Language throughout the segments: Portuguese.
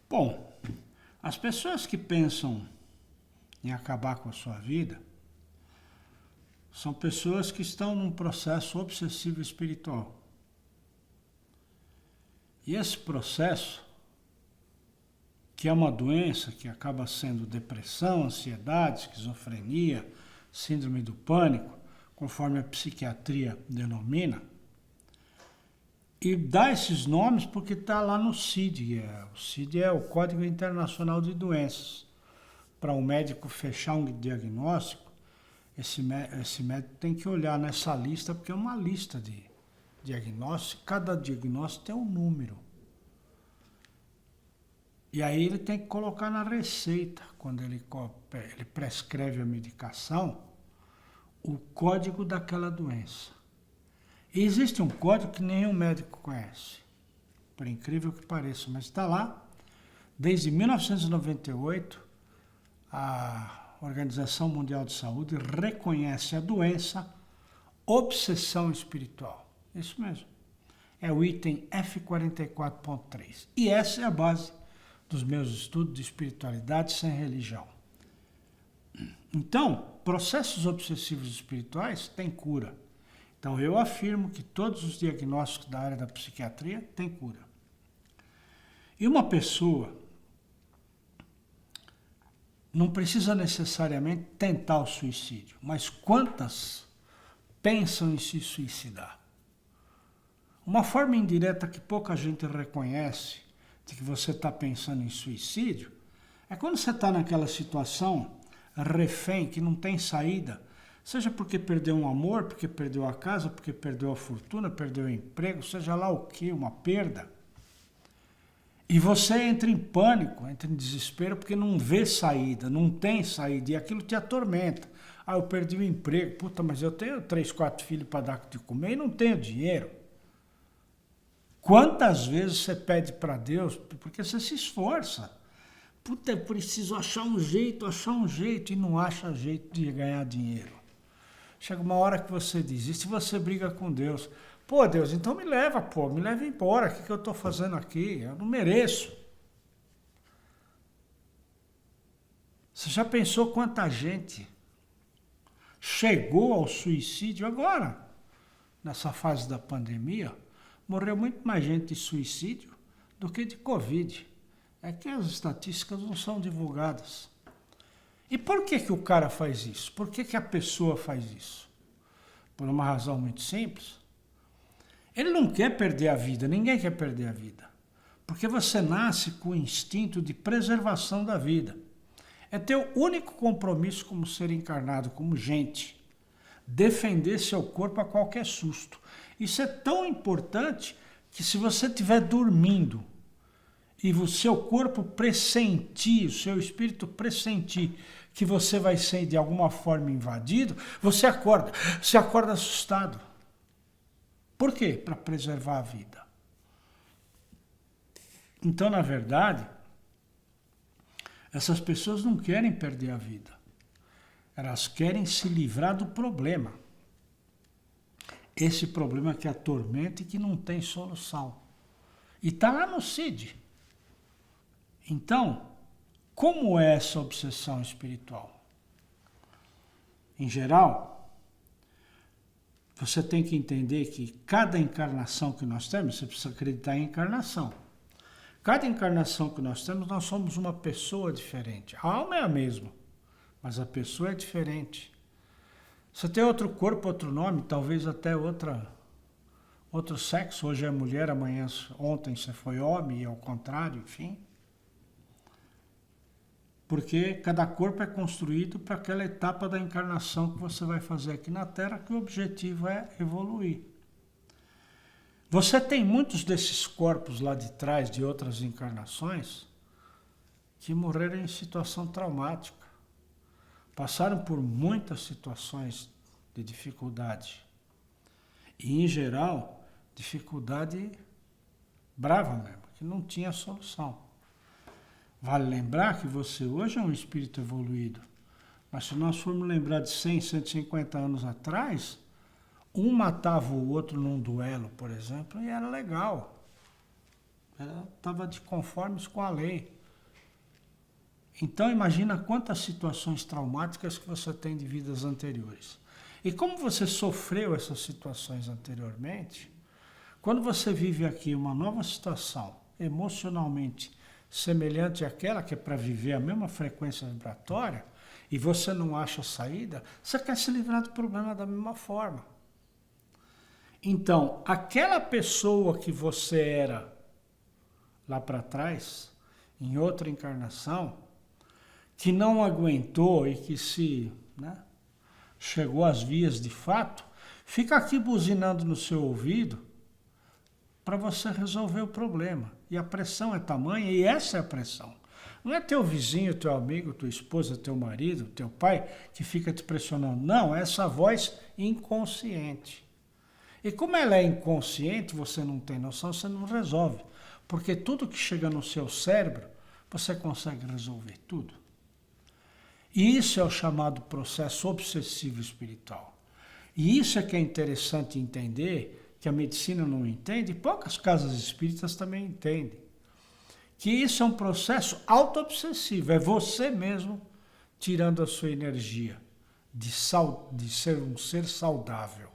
Bom, as pessoas que pensam em acabar com a sua vida são pessoas que estão num processo obsessivo espiritual. E esse processo, que é uma doença que acaba sendo depressão, ansiedade, esquizofrenia, síndrome do pânico, conforme a psiquiatria denomina, e dá esses nomes porque está lá no CID. O CID é o Código Internacional de Doenças. Para um médico fechar um diagnóstico, esse médico tem que olhar nessa lista, porque é uma lista de diagnósticos, cada diagnóstico tem um número. E aí ele tem que colocar na receita, quando ele prescreve a medicação, o código daquela doença. E existe um código que nenhum médico conhece, por incrível que pareça, mas está lá. Desde 1998, a Organização Mundial de Saúde reconhece a doença obsessão espiritual. Isso mesmo. É o item F44.3. E essa é a base dos meus estudos de espiritualidade sem religião. Então, processos obsessivos espirituais têm cura. Então, eu afirmo que todos os diagnósticos da área da psiquiatria têm cura. E uma pessoa não precisa necessariamente tentar o suicídio, mas quantas pensam em se suicidar? Uma forma indireta que pouca gente reconhece de que você está pensando em suicídio é quando você está naquela situação refém, que não tem saída, seja porque perdeu um amor, porque perdeu a casa, porque perdeu a fortuna, perdeu o emprego, seja lá o que, uma perda. E você entra em pânico, entra em desespero, porque não vê saída, não tem saída, e aquilo te atormenta. Ah, eu perdi o emprego, puta, mas eu tenho 3, 4 filhos para dar de comer e não tenho dinheiro. Quantas vezes você pede para Deus, porque você se esforça. Puta, eu preciso achar um jeito, e não acha jeito de ganhar dinheiro. Chega uma hora que você desiste e você briga com Deus. Pô, Deus, então me leva embora, o que eu estou fazendo aqui? Eu não mereço. Você já pensou quanta gente chegou ao suicídio agora, nessa fase da pandemia? Morreu muito mais gente de suicídio do que de Covid. É que as estatísticas não são divulgadas. E por que o cara faz isso? Por que a pessoa faz isso? Por uma razão muito simples. Ele não quer perder a vida, ninguém quer perder a vida. Porque você nasce com o instinto de preservação da vida. É teu único compromisso como ser encarnado, como gente. Defender seu corpo a qualquer susto. Isso é tão importante que se você estiver dormindo e o seu corpo pressentir, o seu espírito pressentir que você vai ser de alguma forma invadido, você acorda assustado. Por quê? Para preservar a vida. Então, na verdade, essas pessoas não querem perder a vida. Elas querem se livrar do problema. Esse problema que atormenta e que não tem solução. E está lá no CID. Então, como é essa obsessão espiritual? Em geral, você tem que entender que cada encarnação que nós temos, você precisa acreditar em encarnação. Cada encarnação que nós temos, nós somos uma pessoa diferente. A alma é a mesma, mas a pessoa é diferente. Você tem outro corpo, outro nome, talvez até outro sexo. Hoje é mulher, ontem você foi homem, e ao contrário, enfim. Porque cada corpo é construído para aquela etapa da encarnação que você vai fazer aqui na Terra, que o objetivo é evoluir. Você tem muitos desses corpos lá de trás, de outras encarnações, que morreram em situação traumática. Passaram por muitas situações de dificuldade. E, em geral, dificuldade brava mesmo, que não tinha solução. Vale lembrar que você hoje é um espírito evoluído. Mas se nós formos lembrar de 100, 150 anos atrás, um matava o outro num duelo, por exemplo, e era legal. Ela estava de conformes com a lei. Então imagina quantas situações traumáticas que você tem de vidas anteriores. E como você sofreu essas situações anteriormente, quando você vive aqui uma nova situação emocionalmente semelhante àquela que é para viver a mesma frequência vibratória, e você não acha saída, você quer se livrar do problema da mesma forma. Então, aquela pessoa que você era lá para trás, em outra encarnação, que não aguentou e que chegou às vias de fato, fica aqui buzinando no seu ouvido para você resolver o problema. E a pressão é tamanha, e essa é a pressão. Não é teu vizinho, teu amigo, tua esposa, teu marido, teu pai que fica te pressionando. Não, é essa voz inconsciente. E como ela é inconsciente, você não tem noção, você não resolve. Porque tudo que chega no seu cérebro, você consegue resolver tudo. E isso é o chamado processo obsessivo espiritual. E isso é que é interessante entender, que a medicina não entende, e poucas casas espíritas também entendem. Que isso é um processo auto-obsessivo, é você mesmo tirando a sua energia de ser um ser saudável.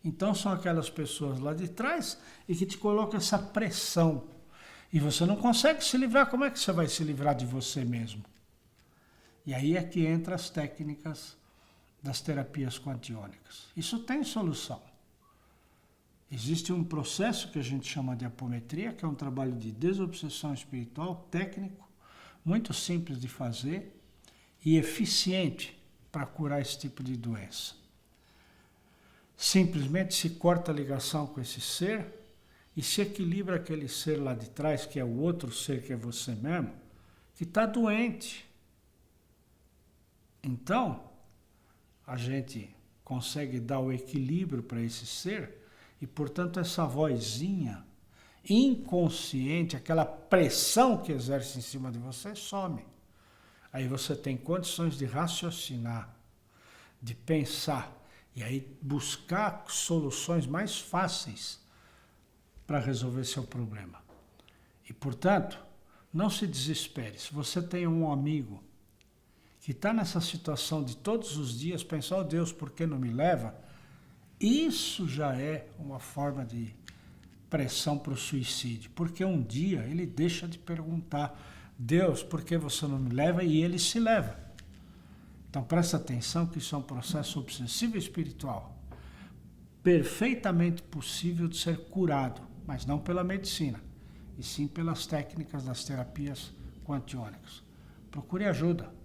Então são aquelas pessoas lá de trás e que te colocam essa pressão. E você não consegue se livrar, como é que você vai se livrar de você mesmo? E aí é que entram as técnicas das terapias quantiônicas. Isso tem solução. Existe um processo que a gente chama de apometria, que é um trabalho de desobsessão espiritual técnico, muito simples de fazer e eficiente para curar esse tipo de doença. Simplesmente se corta a ligação com esse ser e se equilibra aquele ser lá de trás, que é o outro ser que é você mesmo, que está doente. Então, a gente consegue dar o equilíbrio para esse ser e, portanto, essa vozinha inconsciente, aquela pressão que exerce em cima de você, some. Aí você tem condições de raciocinar, de pensar, e aí buscar soluções mais fáceis para resolver seu problema. E, portanto, não se desespere. Se você tem um amigo que está nessa situação de todos os dias pensar, oh Deus, por que não me leva? Isso já é uma forma de pressão para o suicídio, porque um dia ele deixa de perguntar, Deus, por que você não me leva? E ele se leva. Então presta atenção que isso é um processo obsessivo espiritual, perfeitamente possível de ser curado, mas não pela medicina, e sim pelas técnicas das terapias quantiônicas. Procure ajuda.